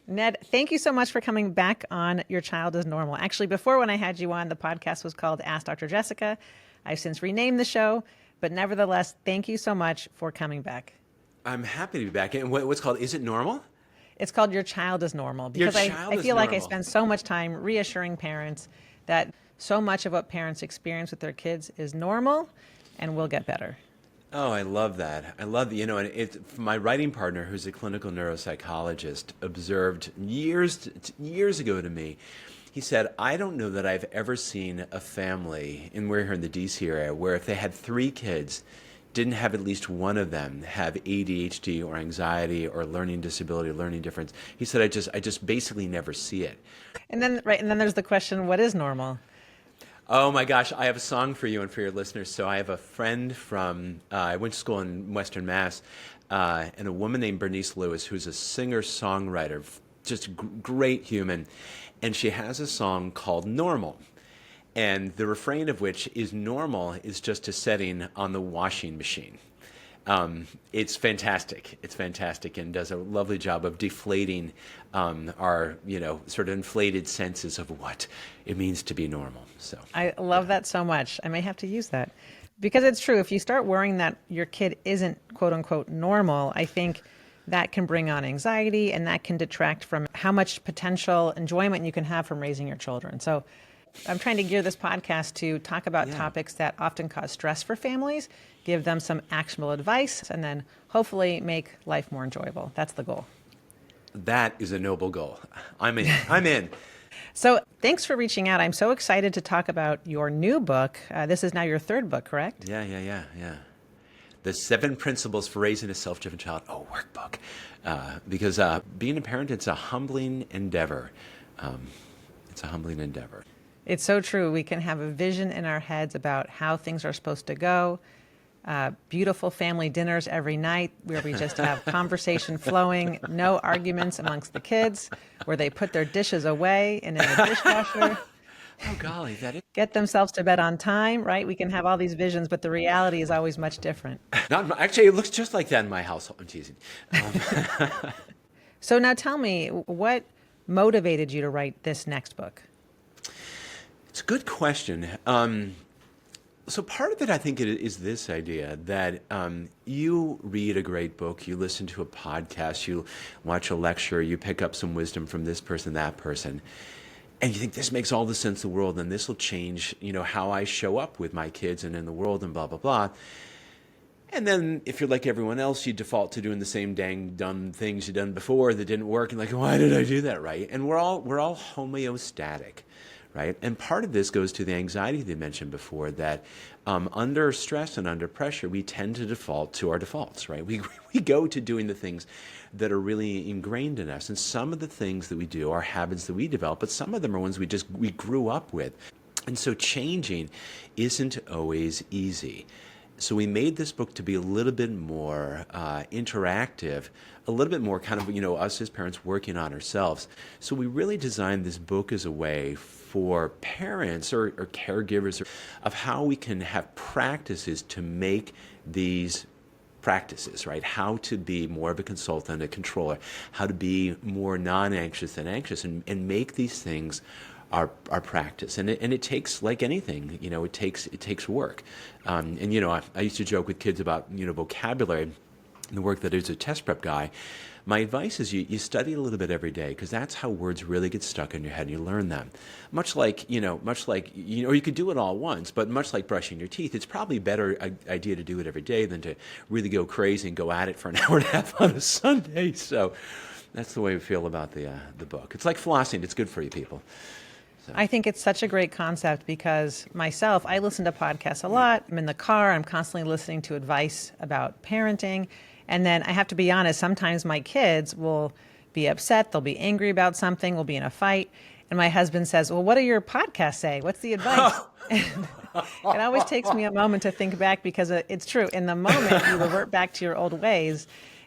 Ned, thank you so much for coming back on Your Child is Normal. Actually, before when I had you on, the podcast was called Ask Dr. Jessica. I've since renamed the show, but nevertheless, thank you so much for coming back. I'm happy to be back. And what's called, is it normal? It's called Your Child is Normal Your because child I is feel like I normal. spend so much time reassuring parents that so much of what parents experience with their kids is normal and will get better. Oh, I love that. I love that. And my writing partner, who's a clinical neuropsychologist, observed years ago to me. He said, I don't know that I've ever seen a family, and we're here in the DC area, where if they had 3 kids, didn't have at least one of them have ADHD or anxiety or learning disability, learning difference. He said, I just basically never see it. And then there's the question, what is normal? Oh my gosh, I have a song for you and for your listeners. So I have a friend from, I went to school in Western Mass, and a woman named Bernice Lewis, who's a singer-songwriter, just great human. And she has a song called Normal. And the refrain of which is normal is just a setting on the washing machine. It's fantastic. It's fantastic and does a lovely job of deflating our, sort of inflated senses of what it means to be normal. So I love that so much. I may have to use that because it's true. If you start worrying that your kid isn't quote unquote normal, I think that can bring on anxiety and that can detract from how much potential enjoyment you can have from raising your children. So I'm trying to gear this podcast to talk about topics that often cause stress for families, give them some actionable advice, and then hopefully make life more enjoyable. That's the goal. that is a noble goal. I'm in. I'm in. So thanks for reaching out. I'm so excited to talk about your new book. This is now your 3rd book, correct? Yeah. The 7 Principles for Raising a Self-Driven Child. Oh, workbook. Because being a parent, it's a humbling endeavor. It's a humbling endeavor. It's so true. We can have a vision in our heads about how things are supposed to go. Beautiful family dinners every night where we just have conversation flowing, no arguments amongst the kids, where they put their dishes away and in the dishwasher. Oh, golly, that is... Get themselves to bed on time, right? We can have all these visions, but the reality is always much different. Actually, it looks just like that in my household. I'm teasing. So now tell me, what motivated you to write this next book? It's a good question. So part of it, I think, is this idea that you read a great book, you listen to a podcast, you watch a lecture, you pick up some wisdom from this person, that person, and you think this makes all the sense in the world, and this will change, how I show up with my kids and in the world, and blah blah blah. And then, if you're like everyone else, you default to doing the same dang dumb things you've done before that didn't work, and like, why did I do that, right? And we're all homeostatic. Right? And part of this goes to the anxiety they mentioned before, that under stress and under pressure, we tend to default to our defaults, right? We go to doing the things that are really ingrained in us. And some of the things that we do are habits that we develop, but some of them are ones we grew up with. And so changing isn't always easy. So we made this book to be a little bit more interactive, a little bit more kind of, us as parents working on ourselves. So we really designed this book as a way for parents or caregivers of how we can have practices to make these practices, right? How to be more of a consultant, a controller, how to be more non-anxious than anxious, and make these things our practice. And it takes, like anything, it takes work. I used to joke with kids about, vocabulary and the work that I do as a test prep guy. My advice is you study a little bit every day, because that's how words really get stuck in your head and you learn them. Much like you could do it all once, but much like brushing your teeth, it's probably a better idea to do it every day than to really go crazy and go at it for an hour and a half on a Sunday. So that's the way we feel about the book. It's like flossing. It's good for you people. So. I think it's such a great concept because myself, I listen to podcasts a lot. I'm in the car. I'm constantly listening to advice about parenting. And then I have to be honest, sometimes my kids will be upset. They'll be angry about something. We'll be in a fight. And my husband says, well, what do your podcasts say? What's the advice? It always takes me a moment to think back because it's true. In the moment, you revert back to your old ways.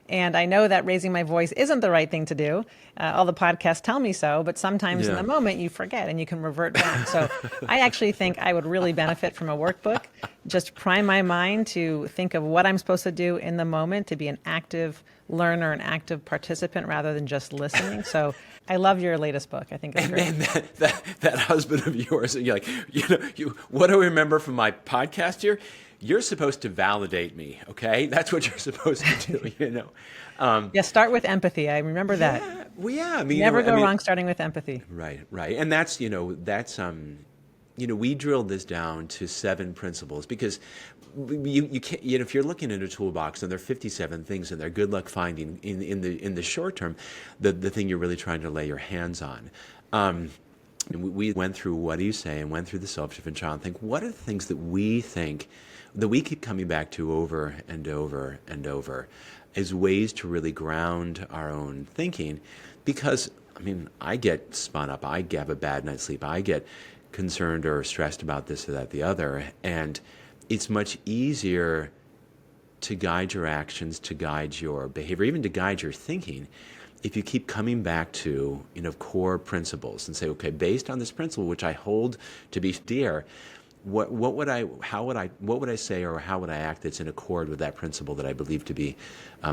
And I know that raising my voice isn't the right thing to do. All the podcasts tell me so, but sometimes in Yeah. the moment you forget and you can revert back. So I actually think I would really benefit from a workbook. Just prime my mind to think of what I'm supposed to do in the moment, to be an active learner, an active participant rather than just listening. So I love your latest book. I think it's great. And that husband of yours, you're like, what do I remember from my podcast here? You're supposed to validate me, okay? That's what you're supposed to do, Yeah, start with empathy. I remember that. Yeah, well, yeah. I mean, Never go wrong starting with empathy. Right, right. And we drilled this down to 7 principles because you can't, if you're looking at a toolbox and there are 57 things in there, good luck finding in the short term the thing you're really trying to lay your hands on. And we went through what do you say and went through the self-driven child and think, what are the things that we think that we keep coming back to over and over and over as ways to really ground our own thinking? Because, I mean, I get spun up, I have a bad night's sleep, I get concerned or stressed about this or that, the other, and it's much easier to guide your actions, to guide your behavior, even to guide your thinking, if you keep coming back to, core principles and say, okay, based on this principle, which I hold to be dear, what would I say or how would I act that's in accord with that principle that I believe to be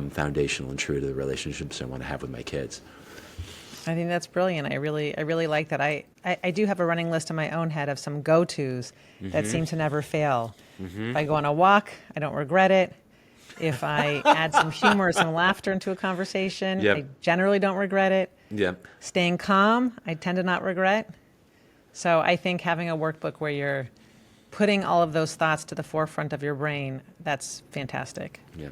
foundational and true to the relationships I want to have with my kids? I think that's brilliant. I really like that. I do have a running list in my own head of some go-tos that seem to never fail. If I go on a walk, I don't regret it. If I add some humor or some laughter into a conversation, Yep. I generally don't regret it. Yep. Staying calm, I tend to not regret. So I think having a workbook where you're putting all of those thoughts to the forefront of your brain, that's fantastic. Yeah.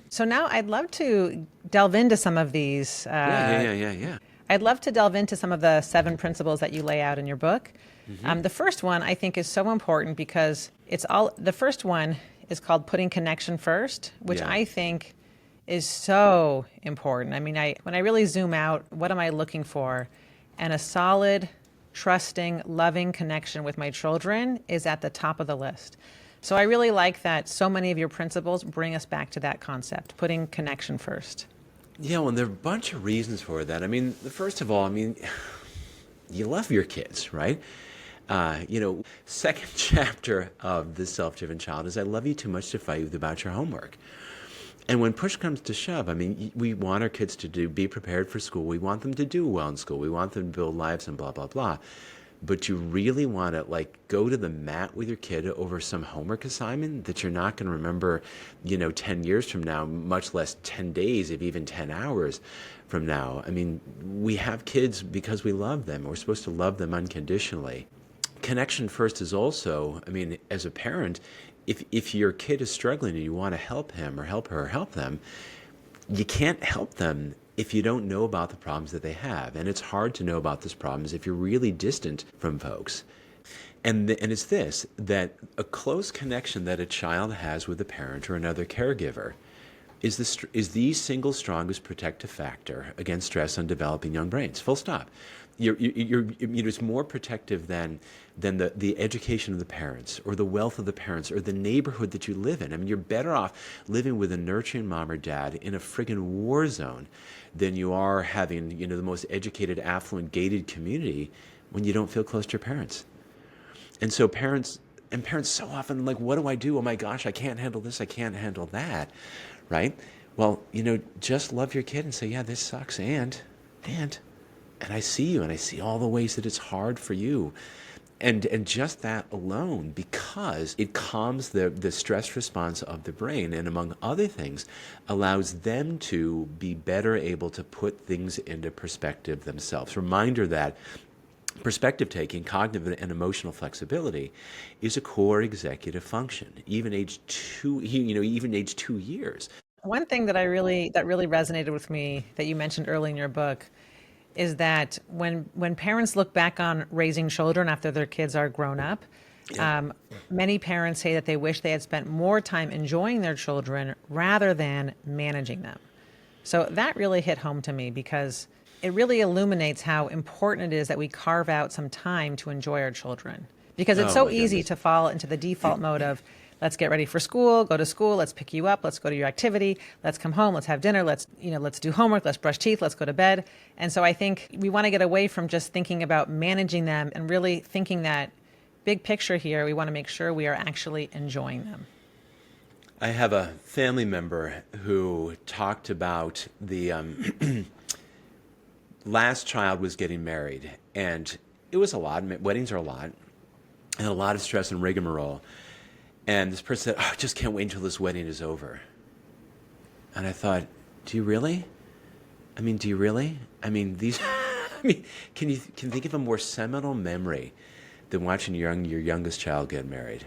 So now I'd love to delve into some of these. Yeah. I'd love to delve into some of the 7 principles that you lay out in your book. The first one I think is so important because the first one is called putting connection first, which Yeah. I think is so important. I mean, when I really zoom out, what am I looking for? And a solid, trusting, loving connection with my children is at the top of the list. So I really like that so many of your principles bring us back to that concept, putting connection first. Yeah, well, there are a bunch of reasons for that. I mean, first of all, you love your kids, right? Second chapter of The Self-Driven Child is I love you too much to fight with about your homework. And when push comes to shove, I mean, we want our kids to be prepared for school. We want them to do well in school. We want them to build lives and blah, blah, blah. But you really want to go to the mat with your kid over some homework assignment that you're not going to remember, 10 years from now, much less 10 days, if even 10 hours from now. I mean, we have kids because we love them. We're supposed to love them unconditionally. Connection first is also, I mean, as a parent, if your kid is struggling and you want to help him or help her or help them, you can't help them if you don't know about the problems that they have. And it's hard to know about those problems if you're really distant from folks. And it's this, that a close connection that a child has with a parent or another caregiver is the single strongest protective factor against stress on developing young brains. Full stop. It's more protective than the education of the parents or the wealth of the parents or the neighborhood that you live in. I mean, you're better off living with a nurturing mom or dad in a friggin' war zone than you are having, the most educated, affluent, gated community when you don't feel close to your parents. And so parents so often what do I do? Oh my gosh, I can't handle this, I can't handle that, right? Well, just love your kid and say, yeah, this sucks, and I see you, and I see all the ways that it's hard for you. And just that alone, because it calms the stress response of the brain, and among other things, allows them to be better able to put things into perspective themselves. Reminder that perspective taking, cognitive and emotional flexibility is a core executive function, even age 2 years. One thing that really resonated with me that you mentioned early in your book is that when parents look back on raising children after their kids are grown up, many parents say that they wish they had spent more time enjoying their children rather than managing them. So that really hit home to me because it really illuminates how important it is that we carve out some time to enjoy our children. Because it's so easy to fall into the default mode of let's get ready for school, go to school, let's pick you up, let's go to your activity, let's come home, let's have dinner, let's do homework, let's brush teeth, let's go to bed. And so I think we want to get away from just thinking about managing them and really thinking that big picture here, we want to make sure we are actually enjoying them. I have a family member who talked about the last child was getting married, and it was a lot. Weddings are a lot, and a lot of stress and rigmarole. And this person said, "Oh, I just can't wait until this wedding is over." And I thought, do you really? I mean, do you really? I mean, these. I mean, can you think of a more seminal memory than watching your youngest child get married,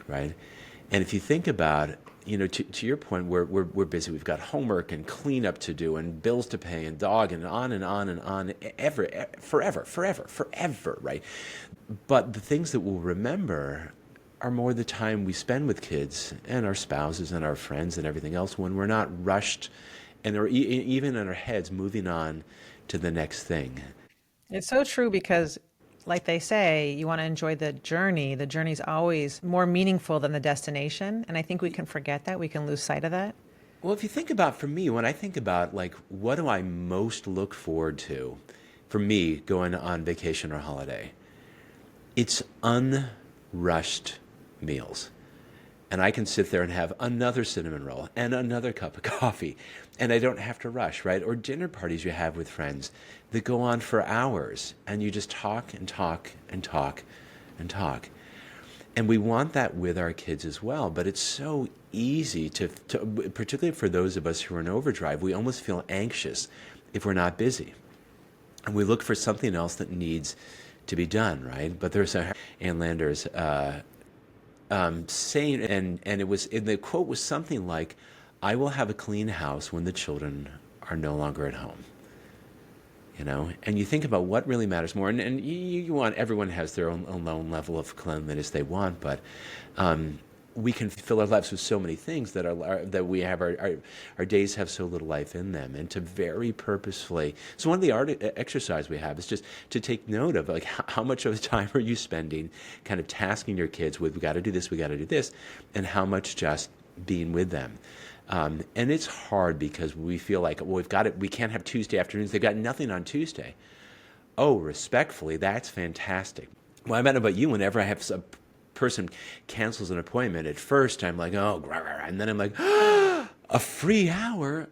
right? And if you think about, to your point, we're busy. We've got homework and cleanup to do and bills to pay and dog and on and on and on, forever, right? But the things that we'll remember are more the time we spend with kids and our spouses and our friends and everything else when we're not rushed and or even in our heads moving on to the next thing. It's so true because, like they say, you want to enjoy the journey. The journey's always more meaningful than the destination. And I think we can forget that. We can lose sight of that. Well, if you think about, for me, when I think about, like, what do I most look forward to, for me, going on vacation or holiday, it's unrushed meals. And I can sit there and have another cinnamon roll and another cup of coffee, and I don't have to rush, right? Or dinner parties you have with friends that go on for hours, and you just talk and talk and talk and talk. And we want that with our kids as well, but it's so easy to particularly for those of us who are in overdrive, we almost feel anxious if we're not busy. And we look for something else that needs to be done, right? But there's Ann Landers saying, and the quote was something like, "I will have a clean house when the children are no longer at home." And you think about what really matters more, and you want, everyone has their own level of cleanliness they want, but we can fill our lives with so many things that we have our days have so little life in them, and to very purposefully. So one of the exercise we have is just to take note of, like, how much of the time are you spending kind of tasking your kids with, we got to do this, and how much just being with them. And it's hard because we feel like, well, we can't have Tuesday afternoons. They've got nothing on Tuesday. Oh, respectfully, that's fantastic. Well, I don't know about you, whenever I have a person cancels an appointment, at first I'm like, oh, and then I'm like, a free hour.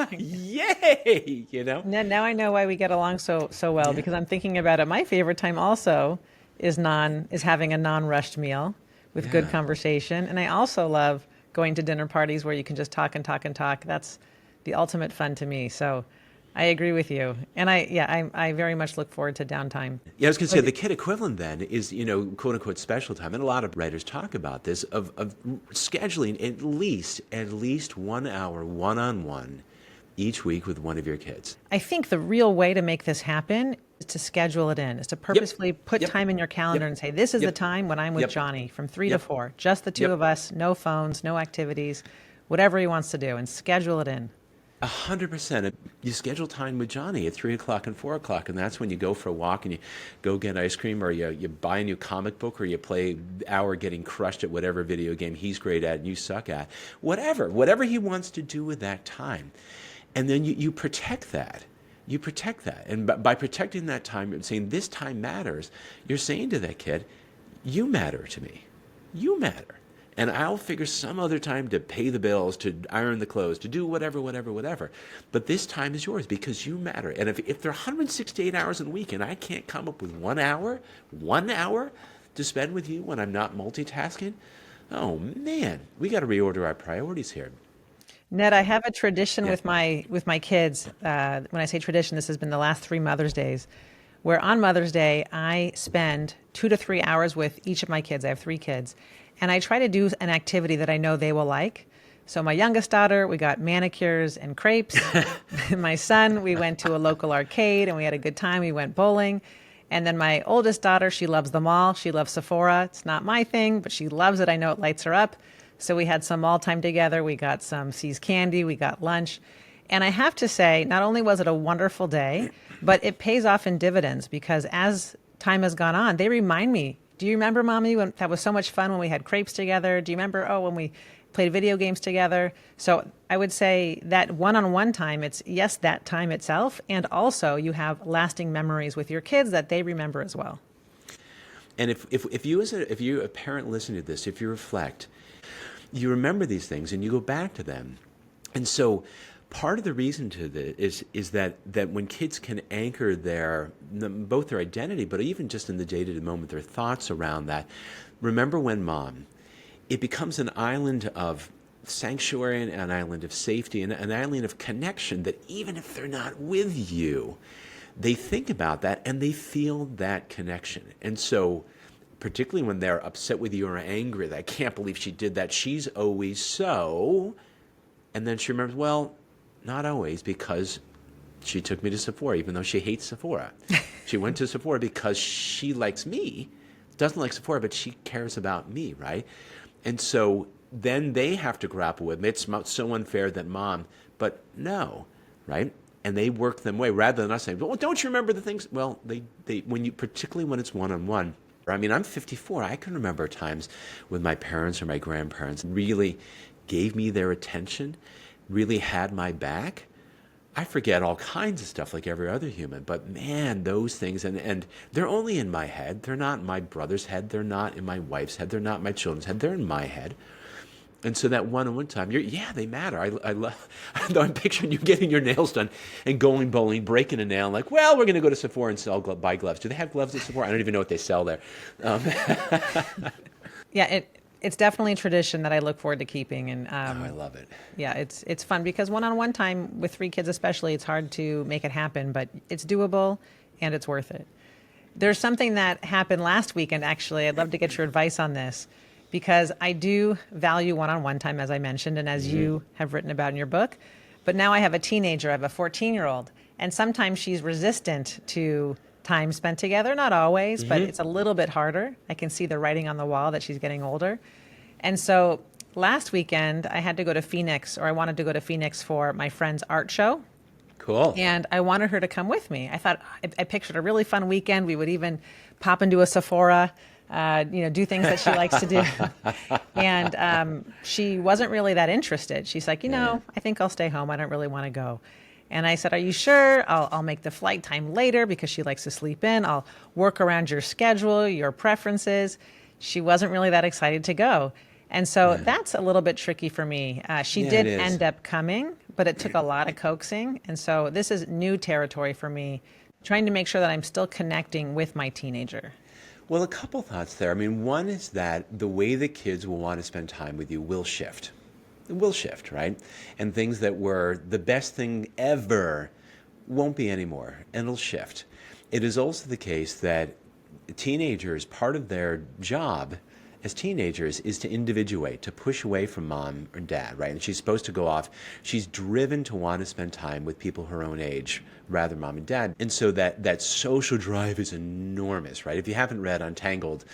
Yay, Now I know why we get along so well, because I'm thinking about it. My favorite time also is having a non-rushed meal with good conversation. And I also love going to dinner parties where you can just talk and talk and talk. That's the ultimate fun to me. So I agree with you. And I very much look forward to downtime. Yeah, I was going to say the kid equivalent then is, quote unquote special time. And a lot of writers talk about this of scheduling at least 1 hour one-on-one each week with one of your kids. I think the real way to make this happen is to schedule it in, is to purposefully put time in your calendar and say, this is the time when I'm with Johnny from 3 to 4, just the two of us, no phones, no activities, whatever he wants to do, and schedule it in. 100%. You schedule time with Johnny at 3 o'clock and 4 o'clock, and that's when you go for a walk and you go get ice cream, or you buy a new comic book, or you play hour getting crushed at whatever video game he's great at and you suck at. Whatever he wants to do with that time. And then you protect that. You protect that. And by protecting that time, you're saying this time matters. You're saying to that kid, you matter to me. You matter. And I'll figure some other time to pay the bills, to iron the clothes, to do whatever. But this time is yours because you matter. And if there are 168 hours in a week and I can't come up with 1 hour to spend with you when I'm not multitasking, oh man, we got to reorder our priorities here. Ned, I have a tradition with my kids. When I say tradition, this has been the last 3 Mother's Days, where on Mother's Day, I spend 2 to 3 hours with each of my kids. I have 3 kids. And I try to do an activity that I know they will like. So my youngest daughter, we got manicures and crepes. My son, we went to a local arcade and we had a good time. We went bowling. And then my oldest daughter, she loves the mall. She loves Sephora. It's not my thing, but she loves it. I know it lights her up. So we had some mall time together. We got some See's candy. We got lunch. And I have to say, not only was it a wonderful day, but it pays off in dividends because as time has gone on, they remind me, Do you remember, Mommy, when that was so much fun when we had crepes together? Do you remember, oh, when we played video games together? So I would say that one-on-one time, it's yes, that time itself, and also you have lasting memories with your kids that they remember as well. And if you if you a parent listening to this, if you reflect, you remember these things and you go back to them. And so part of the reason to this is that when kids can anchor both their identity, but even just in the day-to-day moment, their thoughts around that, remember when mom, it becomes an island of sanctuary and an island of safety and an island of connection that even if they're not with you, they think about that and they feel that connection. And so particularly when they're upset with you or angry, that I can't believe she did that, she's always so, and then she remembers, well, not always, because she took me to Sephora, even though she hates Sephora. She went to Sephora because she likes me, doesn't like Sephora, but she cares about me, right? And so then they have to grapple with, it's so unfair that mom, but no, right? And they work them away rather than us saying, well, don't you remember the things? Well, particularly when it's one-on-one. I mean, I'm 54. I can remember times with my parents or my grandparents really gave me their attention, really had my back. I forget all kinds of stuff like every other human, but man, those things, and they're only in my head. They're not in my brother's head. They're not in my wife's head. They're not in my children's head. They're in my head. And so that one-on-one time, they matter. I love, I'm picturing you getting your nails done and going bowling, breaking a nail, like, well, we're going to go to Sephora and buy gloves. Do they have gloves at Sephora? I don't even know what they sell there. Yeah, it's definitely a tradition that I look forward to keeping. And I love it. Yeah, it's fun because one-on-one time with 3 kids especially, it's hard to make it happen, but it's doable and it's worth it. There's something that happened last weekend, actually. I'd love to get your advice on this, because I do value one-on-one time, as I mentioned, and as you have written about in your book. But now I have a teenager, I have a 14-year-old, and sometimes she's resistant to time spent together. Not always, but it's a little bit harder. I can see the writing on the wall that she's getting older. And so last weekend, I had to go to Phoenix, or I wanted to go to Phoenix for my friend's art show. Cool. And I wanted her to come with me. I thought, I pictured a really fun weekend. We would even pop into a Sephora, do things that she likes to do. And she wasn't really that interested. She's like, I think I'll stay home. I don't really want to go. And I said, are you sure? I'll make the flight time later because she likes to sleep in. I'll work around your schedule, your preferences. She wasn't really that excited to go. And so that's a little bit tricky for me. She did end up coming, but it took a lot of coaxing. And so this is new territory for me, trying to make sure that I'm still connecting with my teenager. Well, a couple thoughts there. I mean, one is that the way the kids will want to spend time with you will shift. It will shift, right? And things that were the best thing ever won't be anymore, and it'll shift. It is also the case that teenagers, part of their job as teenagers is to individuate, to push away from mom or dad, right? And she's supposed to go off. She's driven to want to spend time with people her own age, rather mom and dad. And so that social drive is enormous, right? If you haven't read Untangled,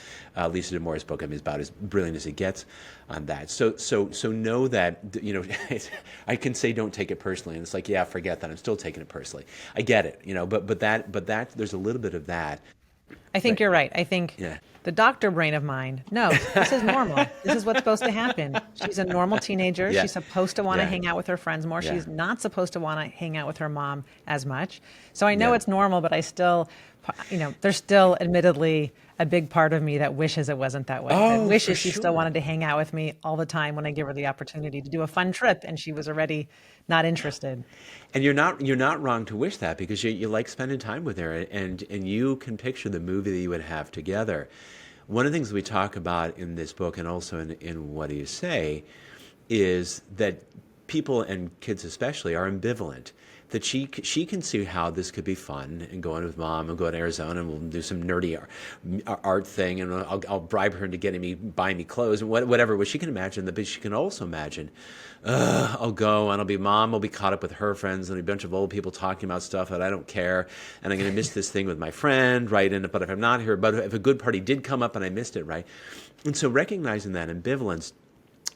Lisa D'Amore's book, I mean, is about as brilliant as it gets on that. So know that, I can say don't take it personally. And it's like, yeah, forget that. I'm still taking it personally. I get it, but that there's a little bit of that. I think you're right. I think the doctor brain of mine, no, this is normal. This is what's supposed to happen. She's a normal teenager. She's supposed to want to hang out with her friends more. She's not supposed to want to hang out with her mom as much. So I know it's normal, but I still, there's still admittedly a big part of me that wishes it wasn't that way. That wishes she still wanted to hang out with me all the time when I give her the opportunity to do a fun trip, and she was already not interested. And you're not wrong to wish that, because you like spending time with her, and you can picture the movie that you would have together. One of the things we talk about in this book, and also in What Do You Say, is that people, and kids especially, are ambivalent. That she can see how this could be fun, and going with mom and go to Arizona and we'll do some nerdy art thing, and I'll bribe her into buying me clothes and whatever. Well, she can imagine that, but she can also imagine, I'll go and mom will be caught up with her friends and a bunch of old people talking about stuff that I don't care, and I'm going to miss this thing with my friend, right? But if I'm not here, but if a good party did come up and I missed it, right? And so recognizing that ambivalence,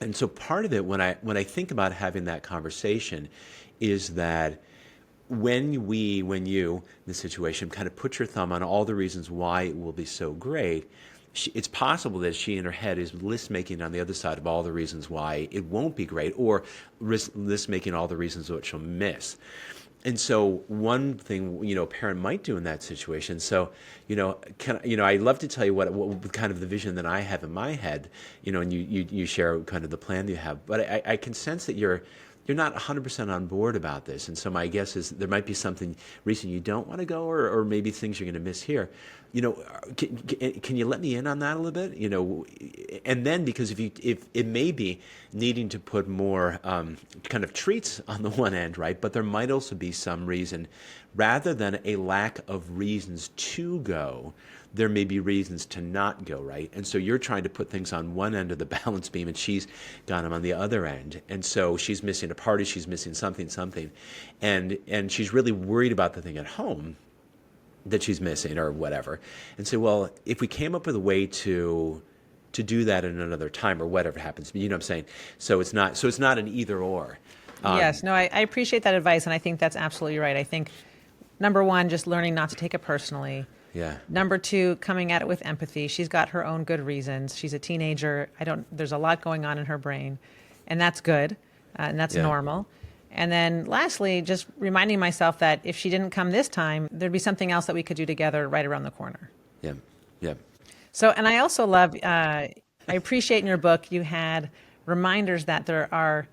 and so part of it when I think about having that conversation is that when you, in this situation, kind of put your thumb on all the reasons why it will be so great, it's possible that she in her head is list making on the other side of all the reasons why it won't be great, or list making all the reasons what she'll miss. And so one thing, a parent might do in that situation. So, I love to tell you what kind of the vision that I have in my head, and you share kind of the plan that you have. But I can sense that you're not 100% on board about this. And so my guess is there might be something reason you don't want to go, or maybe things you're going to miss here. Can you let me in on that a little bit? And then, because if it may be needing to put more kind of treats on the one end, right? But there might also be some reason, rather than a lack of reasons to go, there may be reasons to not go, right? And so you're trying to put things on one end of the balance beam, and she's got them on the other end. And so she's missing a party, she's missing something, and she's really worried about the thing at home that she's missing or whatever. And say, well, if we came up with a way to do that in another time, or whatever happens, you know what I'm saying? So it's not an either or. Yes, no, I appreciate that advice, and I think that's absolutely right. I think, number one, just learning not to take it personally. Yeah. Number two, coming at it with empathy. She's got her own good reasons. She's a teenager. There's a lot going on in her brain, and that's good, and that's normal. And then lastly, just reminding myself that if she didn't come this time, there'd be something else that we could do together right around the corner. Yeah. Yeah. So, and I also love, I appreciate in your book, you had reminders that there are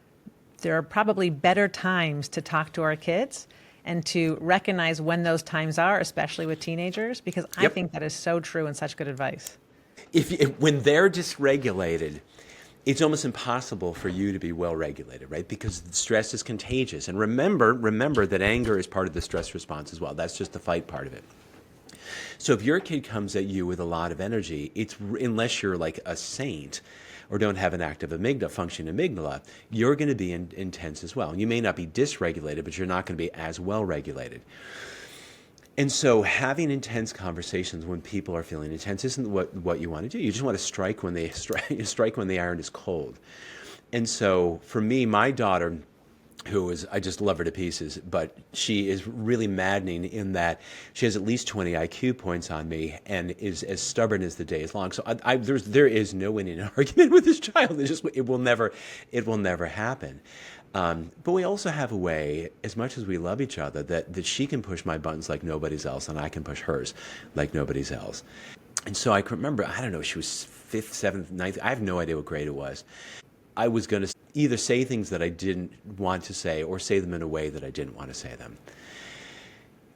probably better times to talk to our kids and to recognize when those times are, especially with teenagers, because I think that is so true and such good advice. When they're dysregulated, it's almost impossible for you to be well regulated, right? Because stress is contagious. And remember that anger is part of the stress response as well. That's just the fight part of it. So if your kid comes at you with a lot of energy, unless you're like a saint or don't have an active functioning amygdala, you're going to be intense as well. You may not be dysregulated, but you're not going to be as well regulated. And so having intense conversations when people are feeling intense isn't what you want to do. You just want to strike when strike when the iron is cold. And so for me, my daughter, I just love her to pieces, but she is really maddening in that she has at least 20 IQ points on me and is as stubborn as the day is long. So there is no winning an argument with this child. It will never happen. But we also have a way, as much as we love each other, that she can push my buttons like nobody's else, and I can push hers like nobody's else. And so I can remember, I don't know, she was 5th, 7th, 9th, I have no idea what grade it was. I was going to either say things that I didn't want to say or say them in a way that I didn't want to say them.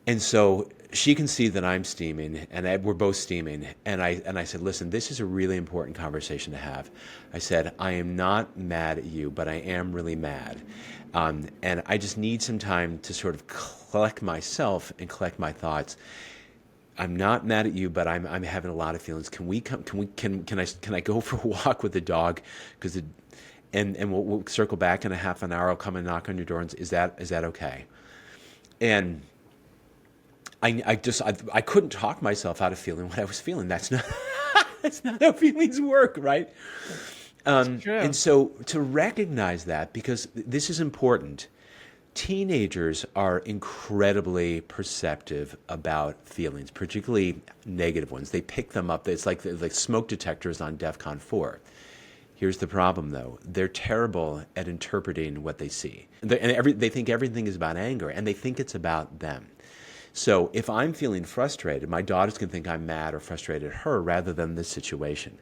And so she can see that I'm steaming, and we're both steaming. And I said, listen, this is a really important conversation to have. I said, I am not mad at you, but I am really mad. And I just need some time to sort of collect myself and collect my thoughts. I'm not mad at you, but I'm having a lot of feelings. Can I go for a walk with the dog? And we'll circle back in a half an hour. I'll come and knock on your door. And is that okay? And I couldn't talk myself out of feeling what I was feeling. That's not how feelings work, right? True. And so to recognize that, because this is important, teenagers are incredibly perceptive about feelings, particularly negative ones. They pick them up. It's like smoke detectors on DEFCON 4. Here's the problem, though. They're terrible at interpreting what they see. They think everything is about anger, and they think it's about them. So if I'm feeling frustrated, my daughters can think I'm mad or frustrated at her rather than the situation.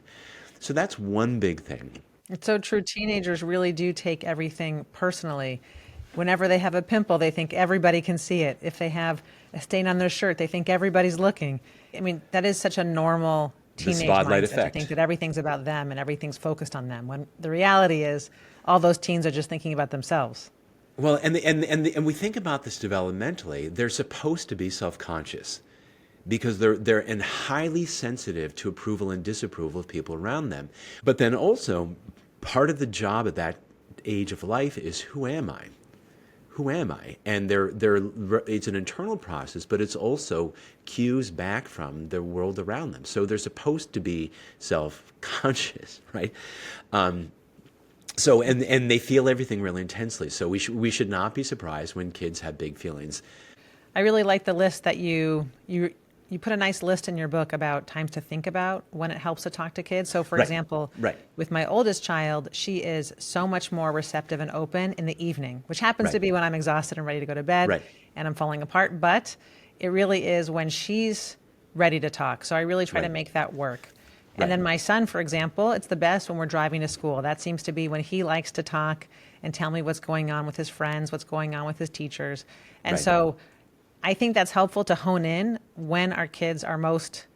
So that's one big thing. It's so true. Teenagers really do take everything personally. Whenever they have a pimple, they think everybody can see it. If they have a stain on their shirt, they think everybody's looking. I mean, that is such a normal teenage spotlight mindset effect. to think that everything's about them and everything's focused on them, when the reality is all those teens are just thinking about themselves. Well, and we think about this developmentally. They're supposed to be self-conscious because they're highly sensitive to approval and disapproval of people around them. But then also, part of the job at that age of life is, who am I? Who am I? And it's an internal process, but it's also cues back from the world around them. So they're supposed to be self-conscious, right? So and they feel everything really intensely. So we should not be surprised when kids have big feelings. I really like the list that you you put a nice list in your book about times to think about when it helps to talk to kids. So, for Right. example, Right. with my oldest child, she is so much more receptive and open in the evening, which happens to Right. be when I'm exhausted and ready to go to bed Right. and I'm falling apart. But it really is when she's ready to talk. So I really try to Right. make that work. And Right. then my son, for example, it's the best when we're driving to school. That seems to be when he likes to talk and tell me what's going on with his friends, what's going on with his teachers. And Right. so I think that's helpful to hone in when our kids are most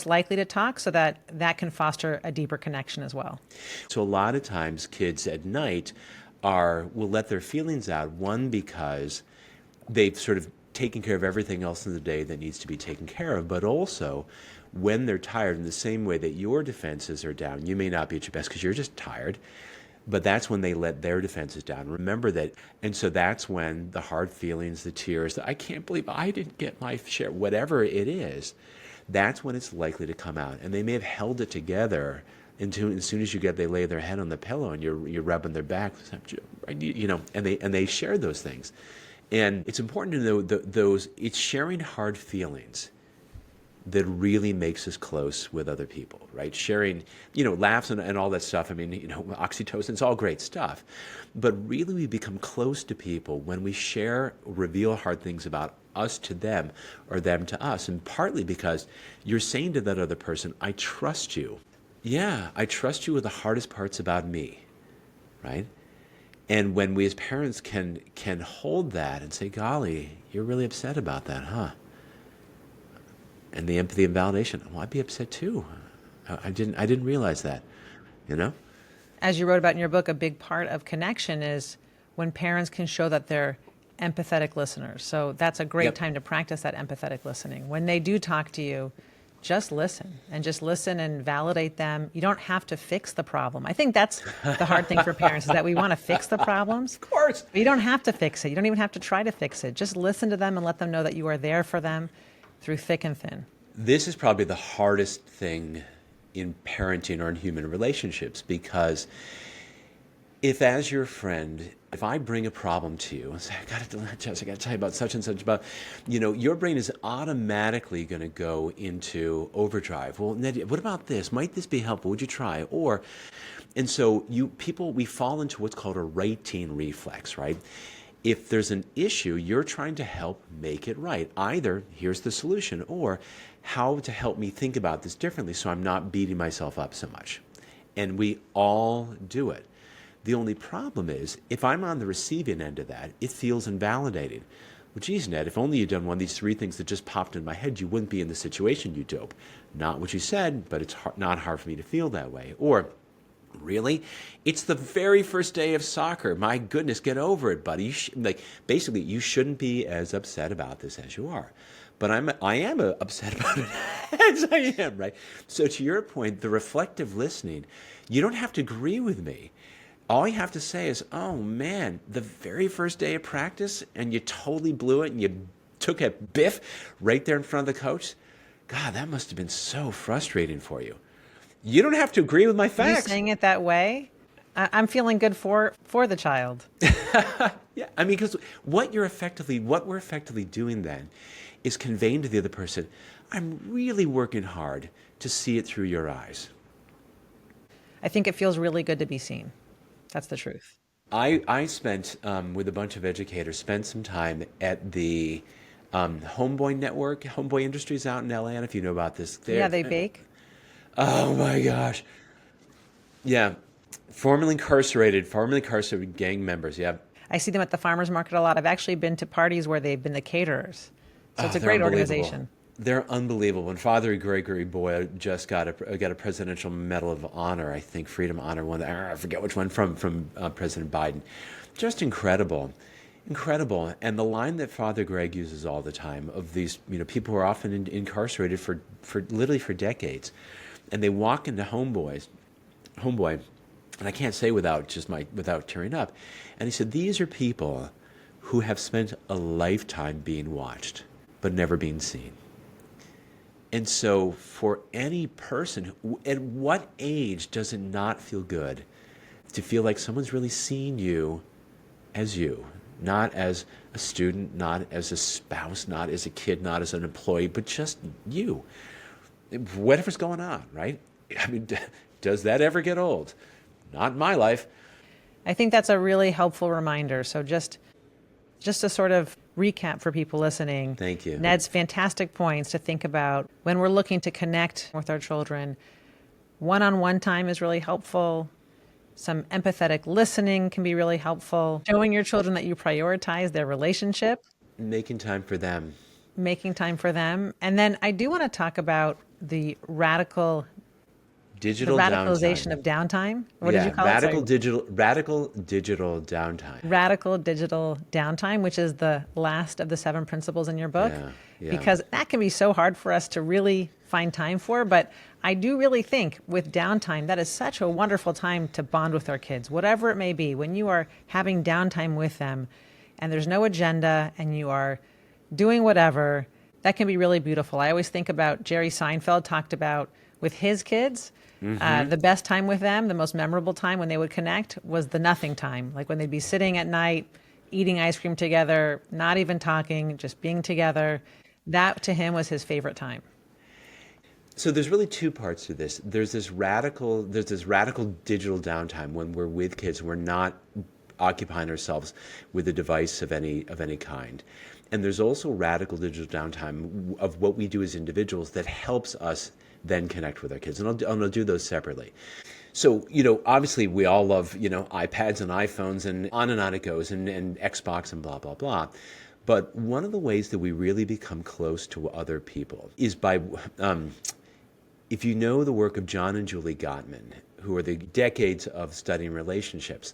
likely to talk so that that can foster a deeper connection as well. So a lot of times kids at night will let their feelings out, one, because they've sort of taken care of everything else in the day that needs to be taken care of, but also when they're tired, in the same way that your defenses are down. You may not be at your best because you're just tired, but that's when they let their defenses down. Remember that. And so that's when the hard feelings, the tears, I can't believe I didn't get my share, whatever it is, that's when it's likely to come out. And they may have held it together until as soon as they lay their head on the pillow and you're rubbing their back, and they share those things. And it's important to know those, it's sharing hard feelings that really makes us close with other people, right? Sharing, laughs and all that stuff. I mean, oxytocin, it's all great stuff. But really we become close to people when we reveal hard things about us to them or them to us. And partly because you're saying to that other person, I trust you. Yeah, I trust you with the hardest parts about me, right? And when we as parents can hold that and say, golly, you're really upset about that, huh? And the empathy and validation. Well, I'd be upset too. I didn't realize that, you know? As you wrote about in your book, a big part of connection is when parents can show that they're empathetic listeners. So that's a great Yep. time to practice that empathetic listening. When they do talk to you, just listen and validate them. You don't have to fix the problem. I think that's the hard thing for parents is that we want to fix the problems. Of course. But you don't have to fix it. You don't even have to try to fix it. Just listen to them and let them know that you are there for them through thick and thin. This is probably the hardest thing in parenting or in human relationships, because if as your friend, if I bring a problem to you and say, I got to tell you about such and such about, your brain is automatically going to go into overdrive. Well, Ned, what about this? Might this be helpful? Would you try? And so we fall into what's called a righting reflex, right? If there's an issue, you're trying to help make it right. Either here's the solution, or how to help me think about this differently so I'm not beating myself up so much. And we all do it. The only problem is, if I'm on the receiving end of that, it feels invalidating. Well, geez, Ned, if only you'd done one of these three things that just popped in my head, you wouldn't be in the situation, you dope. Not what you said, but it's not hard for me to feel that way. Or, really? It's the very first day of soccer. My goodness, get over it, buddy. Basically, you shouldn't be as upset about this as you are. But I am upset about it as I am, right? So to your point, the reflective listening, you don't have to agree with me. All you have to say is, oh man, the very first day of practice and you totally blew it and you took a biff right there in front of the coach. God, that must have been so frustrating for you. You don't have to agree with my facts. You saying it that way, I'm feeling good for the child. Yeah, I mean, because what we're effectively doing then is conveying to the other person, I'm really working hard to see it through your eyes. I think it feels really good to be seen. That's the truth. I spent, with a bunch of educators, spent some time at the Homeboy Network, Homeboy Industries out in LA. And if you know about this. Yeah, they bake. Oh my gosh. Yeah. Formerly incarcerated gang members. Yeah. I see them at the farmers market a lot. I've actually been to parties where they've been the caterers. So it's a They're great unbelievable. organization. They're unbelievable. And Father Gregory Boyle just got a Presidential Medal of Honor, I think, Freedom Honor one. I forget which one from President Biden. Just incredible, incredible. And the line that Father Greg uses all the time of these, people who are often incarcerated for literally for decades, and they walk into Homeboy, and I can't say without tearing up. And he said, these are people who have spent a lifetime being watched, but never being seen. And so for any person, at what age does it not feel good to feel like someone's really seeing you as you, not as a student, not as a spouse, not as a kid, not as an employee, but just you. Whatever's going on, right? I mean, does that ever get old? Not in my life. I think that's a really helpful reminder. So just to sort of recap for people listening, Thank you. Ned's fantastic points to think about when we're looking to connect with our children. One-on-one time is really helpful. Some empathetic listening can be really helpful. Showing your children that you prioritize their relationship, Making time for them. making time for them. And then I do want to talk about the Digital radicalization downtime. of downtime. What did Yeah, you call it? Sorry. radical digital downtime. Radical digital downtime, which is the last of the 7 principles in your book, Yeah. because that can be so hard for us to really find time for. But I do really think with downtime, that is such a wonderful time to bond with our kids, whatever it may be. When you are having downtime with them and there's no agenda and you are doing whatever, that can be really beautiful. I always think about Jerry Seinfeld talked about with his kids. The best time with them, the most memorable time when they would connect was the nothing time, like when they'd be sitting at night, eating ice cream together, not even talking, just being together. That to him was his favorite time. So there's really two parts to this. There's this radical digital downtime when we're with kids. We're not occupying ourselves with a device of any kind. And there's also radical digital downtime of what we do as individuals that helps us then connect with our kids. And I'll do those separately. So, obviously we all love, iPads and iPhones and on it goes and Xbox and blah, blah, blah. But one of the ways that we really become close to other people is by, if you know the work of John and Julie Gottman, who are the decades of studying relationships,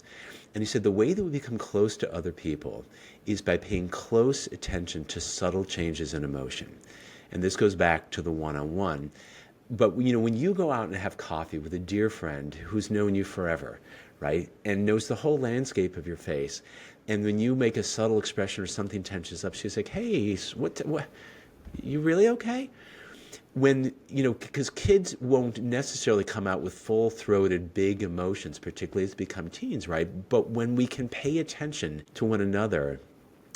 and he said the way that we become close to other people is by paying close attention to subtle changes in emotion. And this goes back to the one-on-one. But, when you go out and have coffee with a dear friend who's known you forever, right, and knows the whole landscape of your face, and when you make a subtle expression or something tenses up, she's like, hey, what, you really okay? When, because kids won't necessarily come out with full-throated, big emotions, particularly as they become teens, right? But when we can pay attention to one another,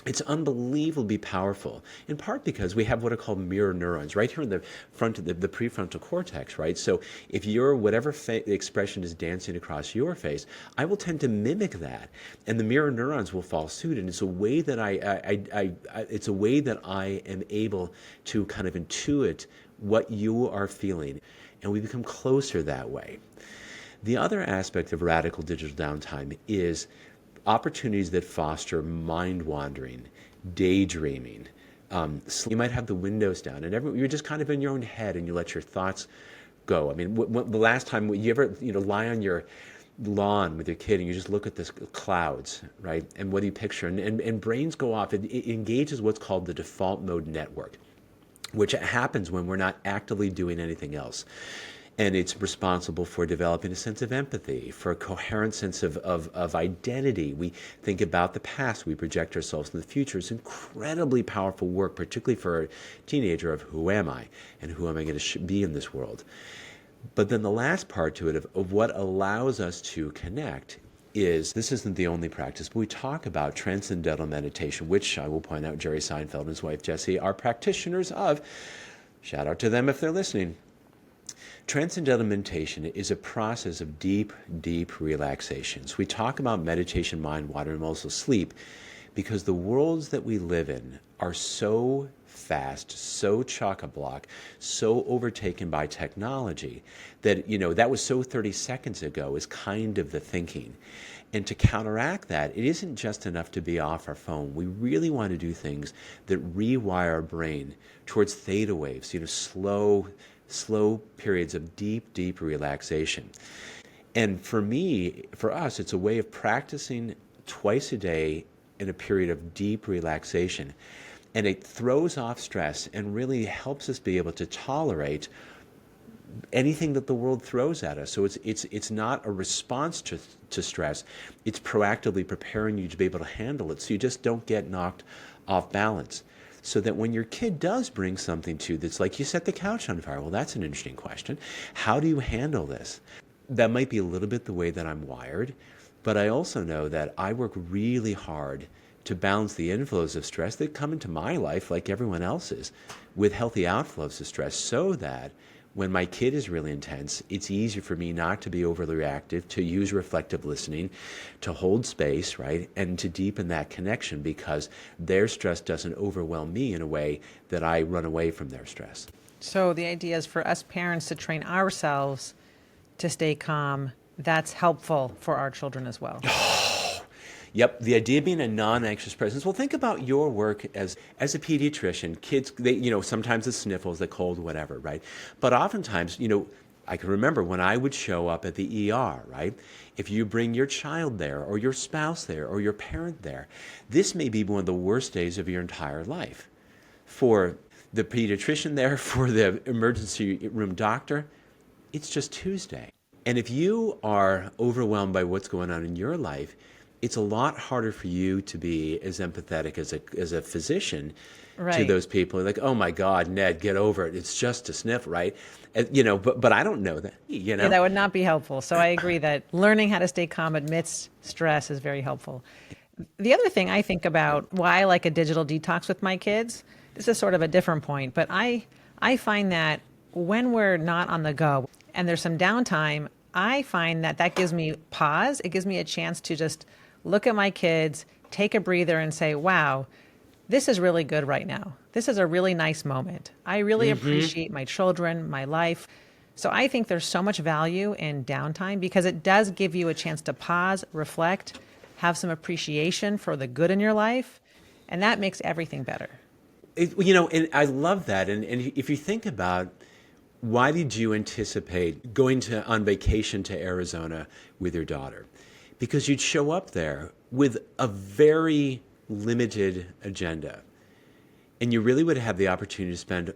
it's unbelievably powerful, in part because we have what are called mirror neurons right here in the front of the prefrontal cortex, right? So if your whatever expression is dancing across your face, I will tend to mimic that, and the mirror neurons will follow suit. And it's a way that I am able to kind of intuit what you are feeling, and we become closer that way. The other aspect of radical digital downtime is opportunities that foster mind wandering, daydreaming. You might have the windows down and you're just kind of in your own head and you let your thoughts go. I mean, the last time you ever lie on your lawn with your kid and you just look at the clouds, right? And what do you picture? And brains go off. It engages what's called the default mode network, which happens when we're not actively doing anything else. And it's responsible for developing a sense of empathy, for a coherent sense of identity. We think about the past. We project ourselves in the future. It's incredibly powerful work, particularly for a teenager, of who am I and who am I going to be in this world. But then the last part to it of what allows us to connect is, this isn't the only practice, but we talk about transcendental meditation, which I will point out Jerry Seinfeld and his wife Jessie are practitioners of. Shout out to them if they're listening. Transcendental meditation is a process of deep, deep relaxation. So we talk about meditation, mind, water, and also sleep, because the worlds that we live in are so fast, so chock-a-block, so overtaken by technology that, that was so 30 seconds ago is kind of the thinking. And to counteract that, it isn't just enough to be off our phone. We really want to do things that rewire our brain towards theta waves, slow periods of deep, deep relaxation. And for us, it's a way of practicing twice a day in a period of deep relaxation. And it throws off stress and really helps us be able to tolerate anything that the world throws at us. So it's not a response to stress. It's proactively preparing you to be able to handle it so you just don't get knocked off balance. So that when your kid does bring something to you that's like, you set the couch on fire, well, that's an interesting question. How do you handle this? That might be a little bit the way that I'm wired, but I also know that I work really hard to balance the inflows of stress that come into my life like everyone else's with healthy outflows of stress, so that when my kid is really intense, it's easier for me not to be overly reactive, to use reflective listening, to hold space, right? And to deepen that connection, because their stress doesn't overwhelm me in a way that I run away from their stress. So the idea is for us parents to train ourselves to stay calm. That's helpful for our children as well. Yep, the idea being a non-anxious presence. Well, think about your work as a pediatrician. Kids, sometimes the sniffles, the cold, whatever, right? But oftentimes, I can remember when I would show up at the ER, right? If you bring your child there, or your spouse there, or your parent there, this may be one of the worst days of your entire life. For the pediatrician there, for the emergency room doctor, it's just Tuesday. And if you are overwhelmed by what's going on in your life, it's a lot harder for you to be as empathetic as a physician to Right. those people. Like, oh my God, Ned, get over it. It's just a sniff, right? But I don't know that. Yeah, that would not be helpful. So I agree that learning how to stay calm amidst stress is very helpful. The other thing I think about why I like a digital detox with my kids, this is sort of a different point, but I find that when we're not on the go and there's some downtime, I find that gives me pause. It gives me a chance to just look at my kids, take a breather and say, wow, this is really good right now. This is a really nice moment. I really appreciate my children, my life. So I think there's so much value in downtime because it does give you a chance to pause, reflect, have some appreciation for the good in your life, and that makes everything better. And I love that. And if you think about, why did you anticipate going on vacation to Arizona with your daughter? Because you'd show up there with a very limited agenda. And you really would have the opportunity to spend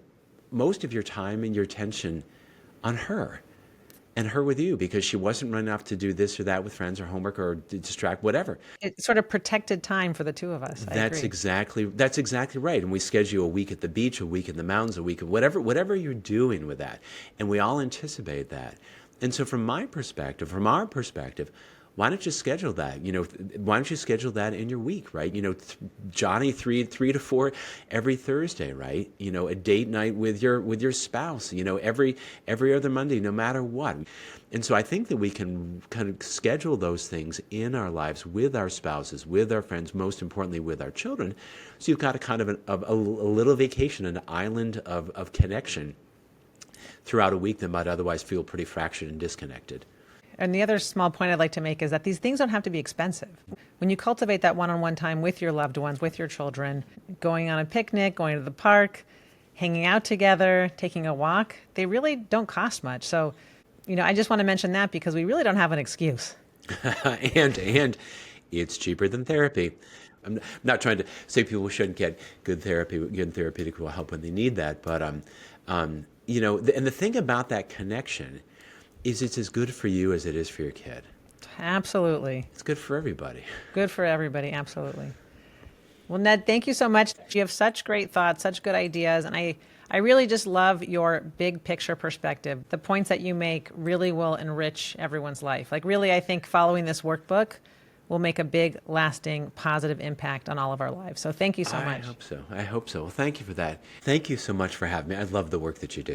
most of your time and your attention on her and her with you, because she wasn't running off to do this or that with friends or homework or to distract, whatever. It's sort of protected time for the two of us. I That's agree. exactly right. And we schedule a week at the beach, a week in the mountains, a week of whatever you're doing with that. And we all anticipate that. And so from our perspective, why don't you schedule that? Why don't you schedule that in your week, right? Johnny, 3 to 4 every Thursday, right? A date night with your spouse, every other Monday, no matter what. And so I think that we can kind of schedule those things in our lives with our spouses, with our friends, most importantly with our children. So you've got a kind of a little vacation, an island of connection throughout a week that might otherwise feel pretty fractured and disconnected. And the other small point I'd like to make is that these things don't have to be expensive. When you cultivate that one-on-one time with your loved ones, with your children, going on a picnic, going to the park, hanging out together, taking a walk, they really don't cost much. So, I just want to mention that because we really don't have an excuse. and it's cheaper than therapy. I'm not trying to say people shouldn't get good therapeutic help when they need that, but and the thing about that connection is it's as good for you as it is for your kid. Absolutely. It's good for everybody. Good for everybody, absolutely. Well, Ned, thank you so much. You have such great thoughts, such good ideas, and I really just love your big picture perspective. The points that you make really will enrich everyone's life. Like really, I think following this workbook will make a big, lasting, positive impact on all of our lives. So thank you so much. I hope so. Well, thank you for that. Thank you so much for having me. I love the work that you do.